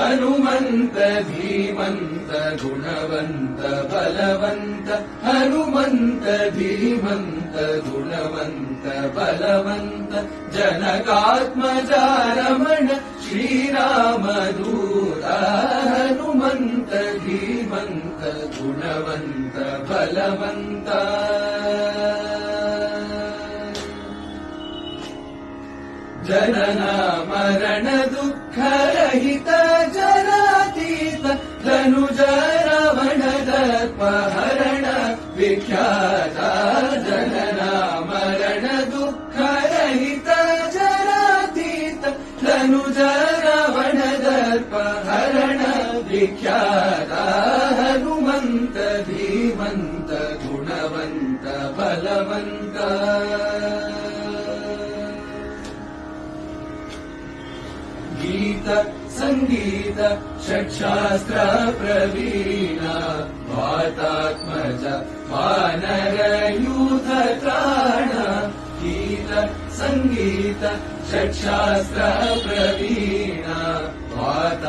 ಹನುಮಂತ ಧೀಮಂತ ಗುಣವಂತ ಬಲವಂತ ಹನುಮಂತ ಧೀಮಂತ ಗುಣವಂತ ಬಲವಂತ ಜನಕಾತ್ಮಜ ರಮಣ ಶ್ರೀರಾಮದೂತ ಹನುಮಂತ ಧೀಮಂತ ಗುಣವಂತ ಬಲವಂತ ಜನನ ಮರಣ ದುಃಖ ರಹಿತ ಜನಾತೀತ ಧನುಜ ರಾವಣ ದರ್ಪಹರಣ ವಿಖ್ಯಾತ ಜನನ ಮರಣ ದುಃಖ ರಹಿತ ಜನಾತೀತ ಧನುಜ ರಾವಣ ದರ್ಪಹರಣ ವಿಖ್ಯಾತ ಹನುಮಂತ ಧೀಮಂತ ಗುಣವಂತ ಬಲವಂತ ಗೀತ ಸಂಗೀತ ಷಟ್ಶಾಸ್ತ್ರ ಪ್ರವೀಣ ವಾತಾತ್ಮಜ ವಾನರ ಯೂಥ ತ್ರಾಣ ಗೀತ ಸಂಗೀತ ಷಟ್ಶಾಸ್ತ್ರ ಪ್ರವೀಣ ವಾತ